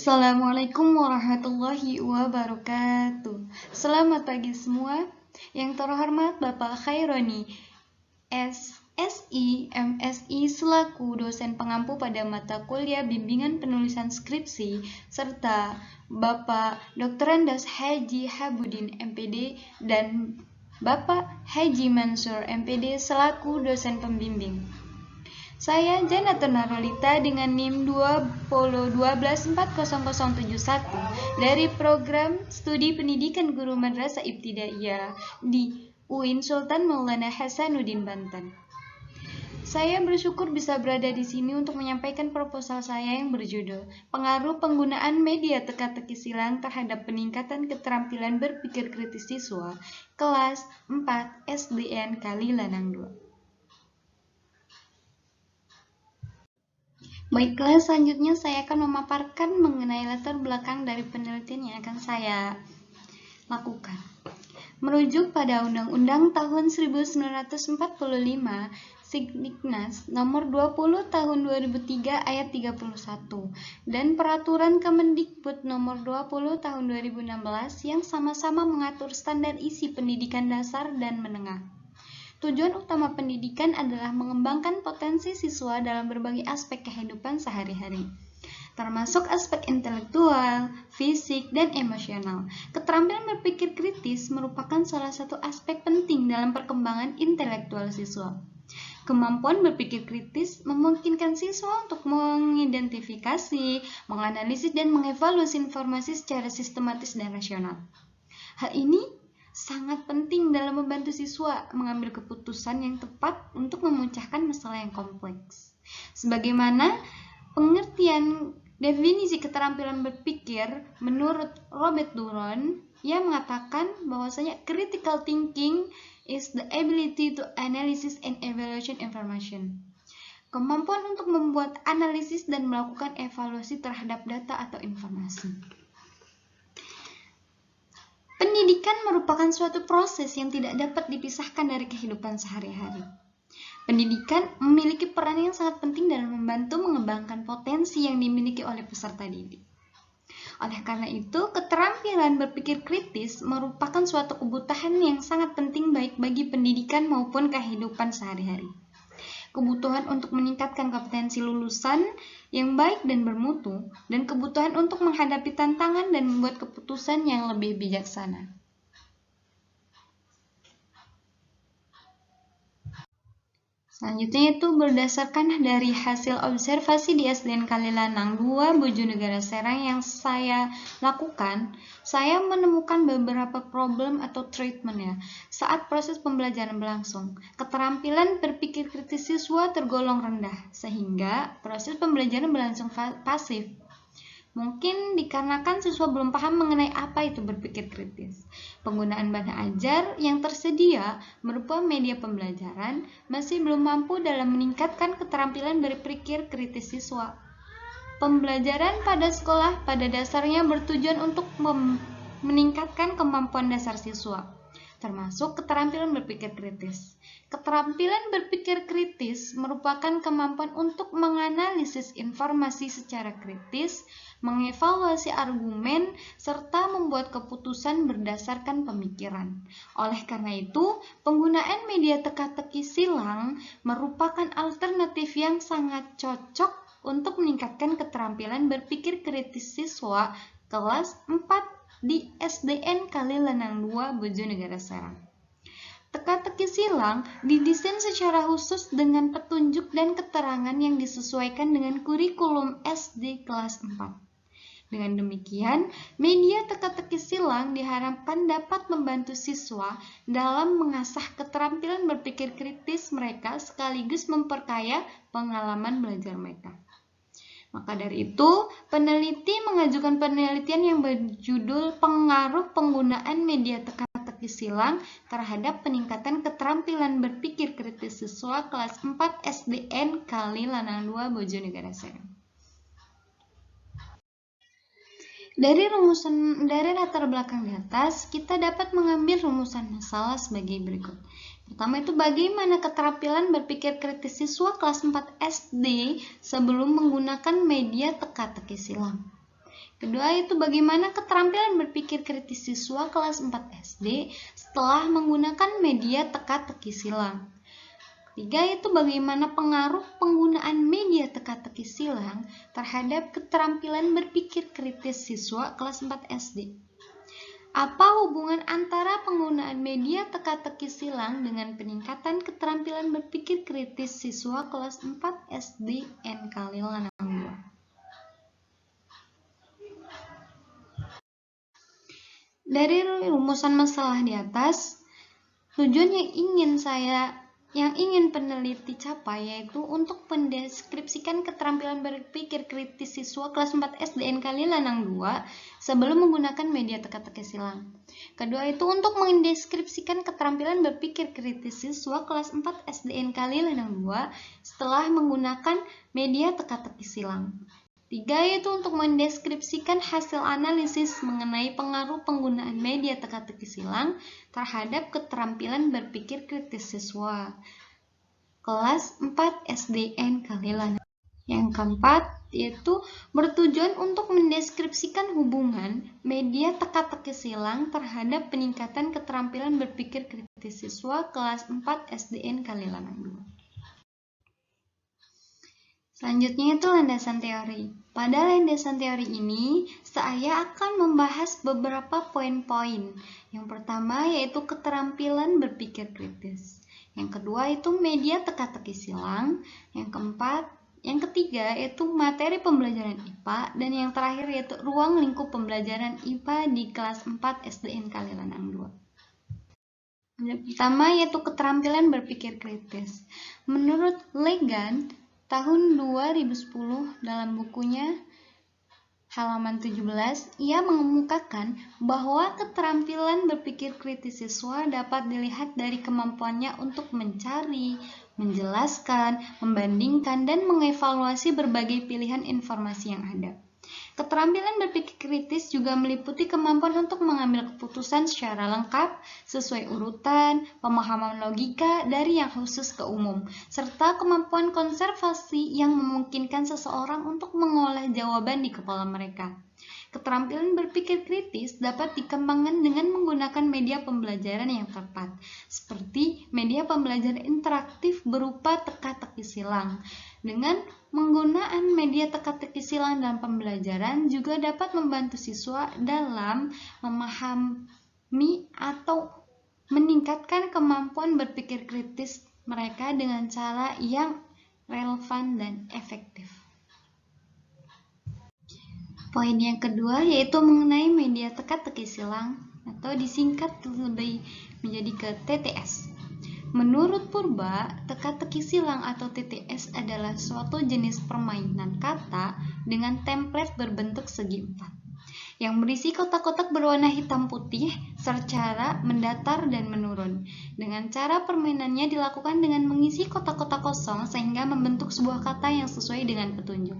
Assalamualaikum warahmatullahi wabarakatuh. Selamat pagi semua. Yang terhormat Bapak Khaironi SSI MSI selaku dosen pengampu pada mata kuliah bimbingan penulisan skripsi serta Bapak Dr. Andas Haji Habudin MPD dan Bapak Haji Mansur MPD selaku dosen pembimbing. Saya Janatun Narolita dengan NIM 20124071 dari program Studi Pendidikan Guru Madrasah Ibtidaiyah di UIN Sultan Maulana Hasanuddin Banten. Saya bersyukur bisa berada di sini untuk menyampaikan proposal saya yang berjudul Pengaruh Penggunaan Media Teka-teki Silang terhadap Peningkatan Keterampilan Berpikir Kritis Siswa, kelas 4 SDN Kali Lanang 2. Baiklah, selanjutnya saya akan memaparkan mengenai latar belakang dari penelitian yang akan saya lakukan. Merujuk pada Undang-Undang tahun 1945, Sigdiknas nomor 20 tahun 2003 ayat 31 dan Peraturan Kemendikbud nomor 20 tahun 2016 yang sama-sama mengatur standar isi pendidikan dasar dan menengah. Tujuan utama pendidikan adalah mengembangkan potensi siswa dalam berbagai aspek kehidupan sehari-hari, termasuk aspek intelektual, fisik, dan emosional. Keterampilan berpikir kritis merupakan salah satu aspek penting dalam perkembangan intelektual siswa. Kemampuan berpikir kritis memungkinkan siswa untuk mengidentifikasi, menganalisis, dan mengevaluasi informasi secara sistematis dan rasional. Hal ini sangat penting dalam membantu siswa mengambil keputusan yang tepat untuk memecahkan masalah yang kompleks. Sebagaimana pengertian definisi keterampilan berpikir menurut Robert Duron yang mengatakan bahwasanya critical thinking is the ability to analysis and evaluation information. Kemampuan untuk membuat analisis dan melakukan evaluasi terhadap data atau informasi. Pendidikan merupakan suatu proses yang tidak dapat dipisahkan dari kehidupan sehari-hari. Pendidikan memiliki peran yang sangat penting dalam membantu mengembangkan potensi yang dimiliki oleh peserta didik. Oleh karena itu, keterampilan berpikir kritis merupakan suatu kebutuhan yang sangat penting baik bagi pendidikan maupun kehidupan sehari-hari. Kebutuhan untuk meningkatkan kompetensi lulusan yang baik dan bermutu, dan kebutuhan untuk menghadapi tantangan dan membuat keputusan yang lebih bijaksana. Selanjutnya itu berdasarkan dari hasil observasi di SDN Kali Lanang 2 Bojonegara Serang yang saya lakukan, saya menemukan beberapa problem atau treatment ya saat proses pembelajaran berlangsung. Keterampilan berpikir kritis siswa tergolong rendah sehingga proses pembelajaran berlangsung pasif. Mungkin dikarenakan siswa belum paham mengenai apa itu berpikir kritis. Penggunaan bahan ajar yang tersedia berupa media pembelajaran masih belum mampu dalam meningkatkan keterampilan berpikir kritis siswa. Pembelajaran pada sekolah pada dasarnya bertujuan untuk meningkatkan kemampuan dasar siswa, termasuk keterampilan berpikir kritis. Keterampilan berpikir kritis merupakan kemampuan untuk menganalisis informasi secara kritis, mengevaluasi argumen, serta membuat keputusan berdasarkan pemikiran. Oleh karena itu, penggunaan media teka-teki silang merupakan alternatif yang sangat cocok untuk meningkatkan keterampilan berpikir kritis siswa kelas 4 di SDN Kali Lanang 2 Bojonegara Serang. Teka-teki silang didesain secara khusus dengan petunjuk dan keterangan yang disesuaikan dengan kurikulum SD kelas 4. Dengan demikian, media teka-teki silang diharapkan dapat membantu siswa dalam mengasah keterampilan berpikir kritis mereka sekaligus memperkaya pengalaman belajar mereka. Maka dari itu, peneliti mengajukan penelitian yang berjudul Pengaruh Penggunaan Media Teka-teki Silang terhadap Peningkatan Keterampilan Berpikir Kritis Siswa kelas 4 SDN Kali Lanang 2 Bojonegara Serang. Dari latar belakang di atas, kita dapat mengambil rumusan masalah sebagai berikut. Pertama itu bagaimana keterampilan berpikir kritis siswa kelas 4 SD sebelum menggunakan media teka-teki silang. Kedua itu bagaimana keterampilan berpikir kritis siswa kelas 4 SD setelah menggunakan media teka-teki silang. Ketiga itu bagaimana pengaruh penggunaan media teka-teki silang terhadap keterampilan berpikir kritis siswa kelas 4 SD. Apa hubungan antara penggunaan media teka-teki silang dengan peningkatan keterampilan berpikir kritis siswa kelas 4 SD NK Lanang 2? Dari rumusan masalah di atas, tujuan yang ingin peneliti capai yaitu untuk mendeskripsikan keterampilan berpikir kritis siswa kelas 4 SD NK Lanang 2 sebelum menggunakan media teka-teki silang. Kedua itu untuk mendeskripsikan keterampilan berpikir kritis siswa kelas 4 SD NK Lanang 2 setelah menggunakan media teka-teki silang. Tiga yaitu untuk mendeskripsikan hasil analisis mengenai pengaruh penggunaan media teka-teki silang terhadap keterampilan berpikir kritis siswa kelas 4 SD NK Lanang. Yang keempat yaitu bertujuan untuk mendeskripsikan hubungan media teka-teki silang terhadap peningkatan keterampilan berpikir kritis siswa kelas 4 SD NK Lanang 2. Selanjutnya itu landasan teori. Pada landasan teori ini, saya akan membahas beberapa poin-poin. Yang pertama yaitu keterampilan berpikir kritis. Yang kedua itu media teka-teki silang. Yang ketiga yaitu materi pembelajaran IPA. Dan yang terakhir yaitu ruang lingkup pembelajaran IPA di kelas 4 SDN Lanang 2. Yang pertama yaitu keterampilan berpikir kritis. Menurut Legan, tahun 2010 dalam bukunya halaman 17, ia mengemukakan bahwa keterampilan berpikir kritis siswa dapat dilihat dari kemampuannya untuk mencari, menjelaskan, membandingkan, dan mengevaluasi berbagai pilihan informasi yang ada. Keterampilan berpikir kritis juga meliputi kemampuan untuk mengambil keputusan secara lengkap, sesuai urutan, pemahaman logika dari yang khusus ke umum, serta kemampuan konservasi yang memungkinkan seseorang untuk mengolah jawaban di kepala mereka. Keterampilan berpikir kritis dapat dikembangkan dengan menggunakan media pembelajaran yang tepat, seperti media pembelajaran interaktif berupa teka-teki silang. Dengan penggunaan media teka-teki silang dalam pembelajaran juga dapat membantu siswa dalam memahami atau meningkatkan kemampuan berpikir kritis mereka dengan cara yang relevan dan efektif. Poin yang kedua yaitu mengenai media teka-teki silang atau disingkat lebih menjadi ke TTS. Menurut Purba, teka-teki silang atau TTS adalah suatu jenis permainan kata dengan template berbentuk segi empat yang berisi kotak-kotak berwarna hitam putih secara mendatar dan menurun. Dengan cara permainannya dilakukan dengan mengisi kotak-kotak kosong sehingga membentuk sebuah kata yang sesuai dengan petunjuk.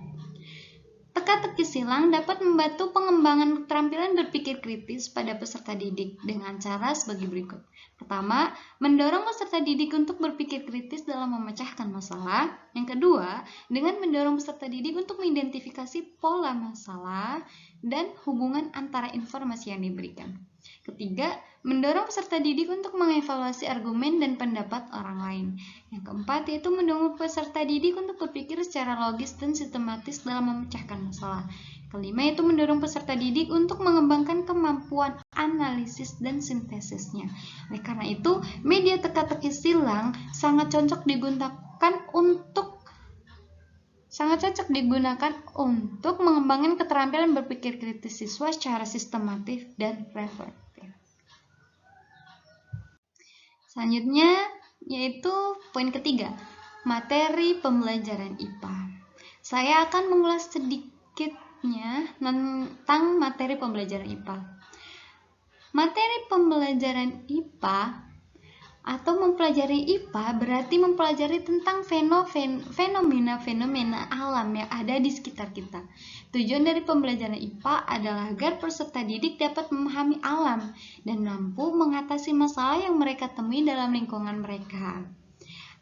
Teka-teki silang dapat membantu pengembangan keterampilan berpikir kritis pada peserta didik dengan cara sebagai berikut. Pertama, mendorong peserta didik untuk berpikir kritis dalam memecahkan masalah. Yang kedua, dengan mendorong peserta didik untuk mengidentifikasi pola masalah dan hubungan antara informasi yang diberikan. Ketiga, mendorong peserta didik untuk mengevaluasi argumen dan pendapat orang lain. Yang keempat, yaitu mendorong peserta didik untuk berpikir secara logis dan sistematis dalam memecahkan masalah. Kelima, yaitu mendorong peserta didik untuk mengembangkan kemampuan analisis dan sintesisnya. Oleh karena itu, media teka-teki silang sangat cocok digunakan untuk mengembangkan keterampilan berpikir kritis siswa secara sistematis dan reflektif. Selanjutnya yaitu poin ketiga, materi pembelajaran IPA. Saya akan mengulas sedikitnya tentang materi pembelajaran IPA. Materi pembelajaran IPA atau mempelajari IPA berarti mempelajari tentang fenomena-fenomena alam yang ada di sekitar kita. Tujuan dari pembelajaran IPA adalah agar peserta didik dapat memahami alam dan mampu mengatasi masalah yang mereka temui dalam lingkungan mereka.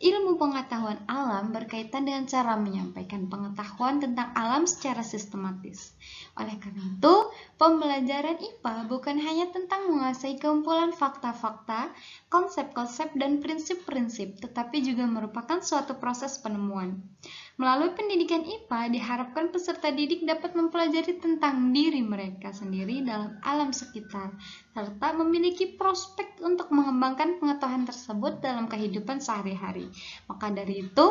Ilmu pengetahuan alam berkaitan dengan cara menyampaikan pengetahuan tentang alam secara sistematis. Oleh karena itu, pembelajaran IPA bukan hanya tentang menguasai kumpulan fakta-fakta, konsep-konsep, dan prinsip-prinsip, tetapi juga merupakan suatu proses penemuan. Melalui pendidikan IPA, diharapkan peserta didik dapat mempelajari tentang diri mereka sendiri dalam alam sekitar, serta memiliki prospek untuk mengembangkan pengetahuan tersebut dalam kehidupan sehari-hari. Maka dari itu,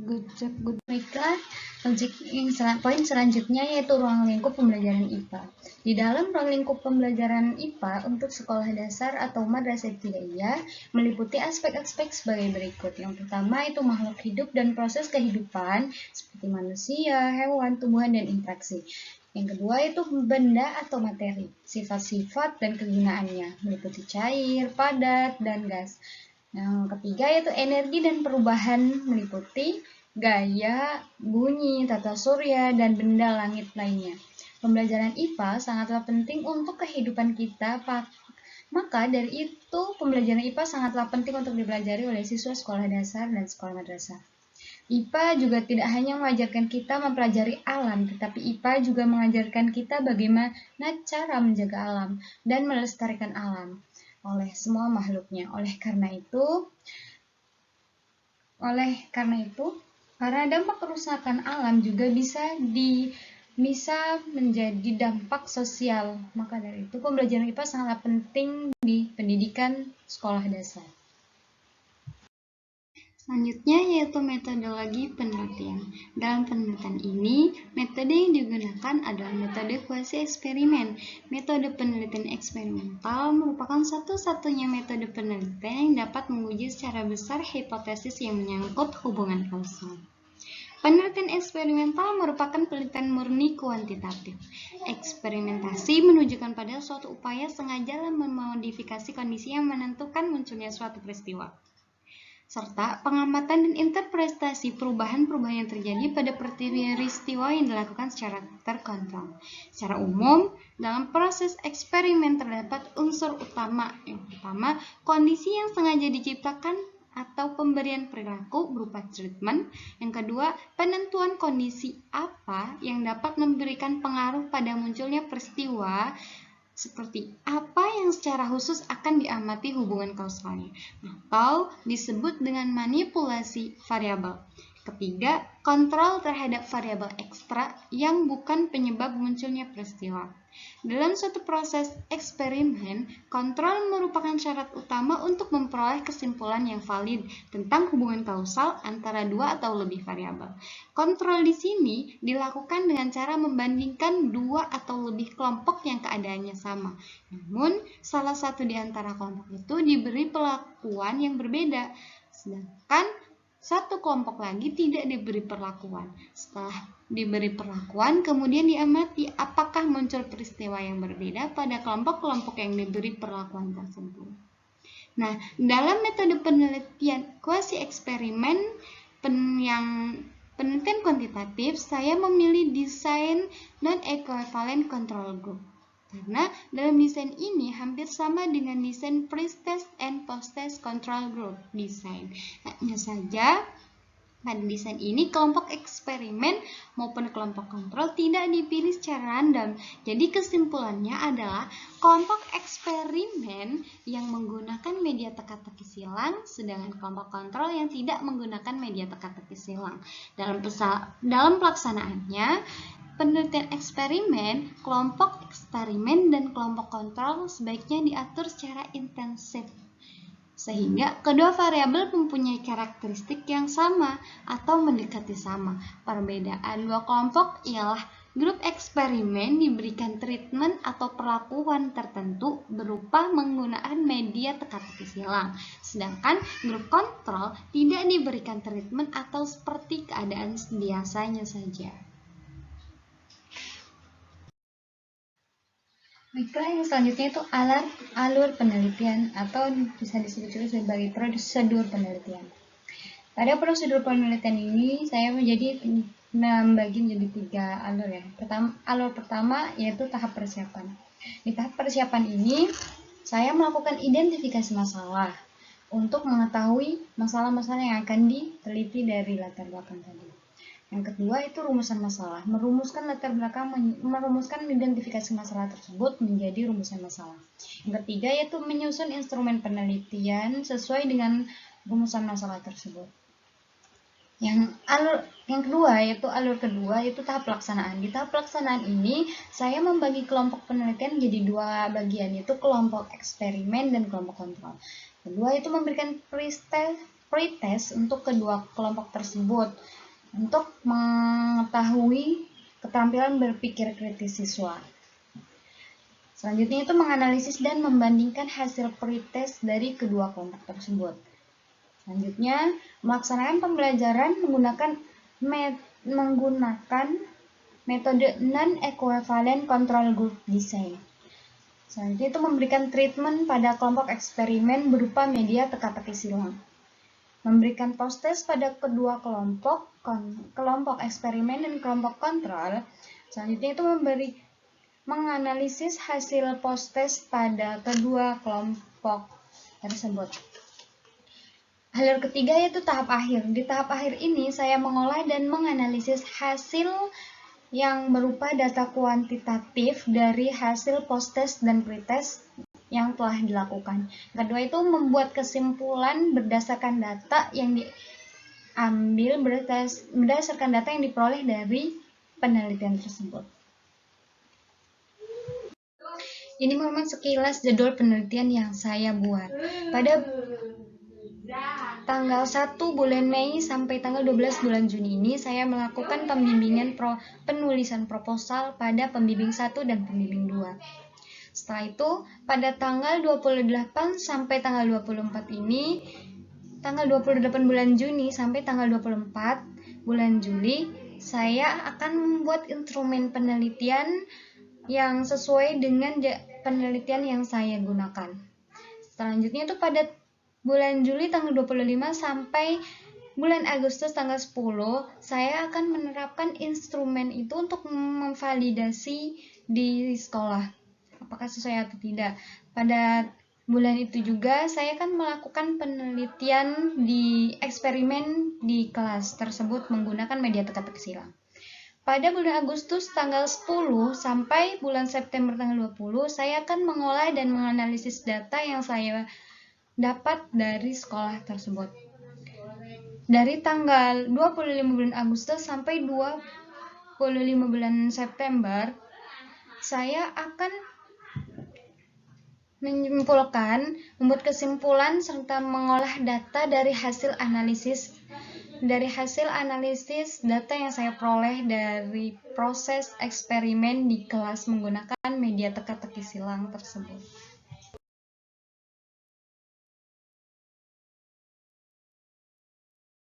good job. Baiklah, poin selanjutnya yaitu ruang lingkup pembelajaran IPA. Di dalam ruang lingkup pembelajaran IPA untuk sekolah dasar atau madrasah ibtidaiyah meliputi aspek-aspek sebagai berikut. Yang pertama itu makhluk hidup dan proses kehidupan seperti manusia, hewan, tumbuhan, dan interaksi. Yang kedua itu benda atau materi, sifat-sifat dan kegunaannya, meliputi cair, padat, dan gas. Yang ketiga yaitu energi dan perubahan, meliputi gaya, bunyi, tata surya, dan benda langit lainnya. Pembelajaran IPA sangatlah penting untuk kehidupan kita, maka dari itu pembelajaran IPA sangatlah penting untuk dipelajari oleh siswa sekolah dasar dan sekolah madrasah. IPA juga tidak hanya mengajarkan kita mempelajari alam, tetapi IPA juga mengajarkan kita bagaimana cara menjaga alam dan melestarikan alam oleh semua makhluknya. Oleh karena itu, karena dampak kerusakan alam juga bisa menjadi dampak sosial. Maka dari itu, pembelajaran IPA sangat penting di pendidikan sekolah dasar. Selanjutnya yaitu metodologi penelitian. Dalam penelitian ini, metode yang digunakan adalah metode kuasi eksperimen. Metode penelitian eksperimental merupakan satu-satunya metode penelitian yang dapat menguji secara besar hipotesis yang menyangkut hubungan kausal. Penelitian eksperimental merupakan penelitian murni kuantitatif. Eksperimentasi menunjukkan pada suatu upaya sengaja memodifikasi kondisi yang menentukan munculnya suatu peristiwa, serta pengamatan dan interpretasi perubahan-perubahan yang terjadi pada peristiwa yang dilakukan secara terkontrol. Secara umum, dalam proses eksperimen terdapat unsur utama. Yang pertama, kondisi yang sengaja diciptakan atau pemberian perilaku berupa treatment. Yang kedua, penentuan kondisi apa yang dapat memberikan pengaruh pada munculnya peristiwa, seperti apa yang secara khusus akan diamati hubungan kausalnya, atau disebut dengan manipulasi variabel. Ketiga, kontrol terhadap variabel ekstra yang bukan penyebab munculnya peristiwa. Dalam suatu proses eksperimen, kontrol merupakan syarat utama untuk memperoleh kesimpulan yang valid tentang hubungan kausal antara dua atau lebih variabel. Kontrol di sini dilakukan dengan cara membandingkan dua atau lebih kelompok yang keadaannya sama. Namun, salah satu di antara kelompok itu diberi perlakuan yang berbeda, sedangkan satu kelompok lagi tidak diberi perlakuan. Setelah diberi perlakuan, kemudian diamati apakah muncul peristiwa yang berbeda pada kelompok-kelompok yang diberi perlakuan tersebut. Nah, dalam metode penelitian kuasi eksperimen yang penelitian kuantitatif, saya memilih desain non-equivalent control group. Karena dalam desain ini hampir sama dengan desain pre-test and post-test control group desain. Hanya saja pada desain ini kelompok eksperimen maupun kelompok kontrol tidak dipilih secara random. Jadi kesimpulannya adalah kelompok eksperimen yang menggunakan media teka-teki silang, sedangkan kelompok kontrol yang tidak menggunakan media teka-teki silang. Dalam pelaksanaannya, penelitian eksperimen, kelompok eksperimen, dan kelompok kontrol sebaiknya diatur secara intensif, sehingga kedua variabel mempunyai karakteristik yang sama atau mendekati sama. Perbedaan dua kelompok ialah grup eksperimen diberikan treatment atau perlakuan tertentu berupa menggunakan media teka-teki silang, sedangkan grup kontrol tidak diberikan treatment atau seperti keadaan biasanya saja. Baiklah, yang selanjutnya itu alur penelitian atau bisa disebut juga sebagai prosedur penelitian. Pada prosedur penelitian ini saya membagi menjadi 3 alur ya. Alur pertama yaitu tahap persiapan. Di tahap persiapan ini, saya melakukan identifikasi masalah untuk mengetahui masalah-masalah yang akan diteliti dari latar belakang tadi. Yang kedua itu rumusan masalah, merumuskan latar belakang, merumuskan identifikasi masalah tersebut menjadi rumusan masalah. Yang ketiga yaitu menyusun instrumen penelitian sesuai dengan rumusan masalah tersebut. Yang kedua yaitu alur kedua yaitu tahap pelaksanaan. Di tahap pelaksanaan ini saya membagi kelompok penelitian menjadi dua bagian, yaitu kelompok eksperimen dan kelompok kontrol. Kedua itu memberikan pretest untuk kedua kelompok tersebut untuk mengetahui keterampilan berpikir kritis siswa. Selanjutnya itu menganalisis dan membandingkan hasil pretest dari kedua kelompok tersebut. Selanjutnya, melaksanakan pembelajaran menggunakan metode non-equivalent control group design. Selanjutnya itu memberikan treatment pada kelompok eksperimen berupa media teka-teki silang. Memberikan post-test pada kedua kelompok eksperimen dan kelompok kontrol. Selanjutnya itu menganalisis hasil post-test pada kedua kelompok tersebut. Alur ketiga yaitu tahap akhir. Di tahap akhir ini saya mengolah dan menganalisis hasil yang berupa data kuantitatif dari hasil post-test dan pretest yang telah dilakukan. Kedua itu membuat kesimpulan berdasarkan data yang diambil berdasarkan data yang diperoleh dari penelitian tersebut. Ini memang sekilas jadwal penelitian yang saya buat. Pada tanggal 1 bulan Mei sampai tanggal 12 bulan Juni ini saya melakukan pembimbingan penulisan proposal pada pembimbing 1 dan pembimbing 2. Setelah itu, pada tanggal 28 sampai tanggal 24 ini, tanggal 28 bulan Juni sampai tanggal 24 bulan Juli, saya akan membuat instrumen penelitian yang sesuai dengan penelitian yang saya gunakan. Selanjutnya itu pada bulan Juli tanggal 25 sampai bulan Agustus tanggal 10, saya akan menerapkan instrumen itu untuk memvalidasi di sekolah apakah sesuai atau tidak. Pada bulan itu juga saya akan melakukan penelitian di eksperimen di kelas tersebut menggunakan media teka-teki silang. Pada bulan Agustus tanggal 10 sampai bulan September tanggal 20, saya akan mengolah dan menganalisis data yang saya dapat dari sekolah tersebut. Dari tanggal 25 bulan Agustus sampai 25 bulan September, saya akan membuat kesimpulan serta mengolah data dari hasil analisis data yang saya peroleh dari proses eksperimen di kelas menggunakan media teka-teki silang tersebut.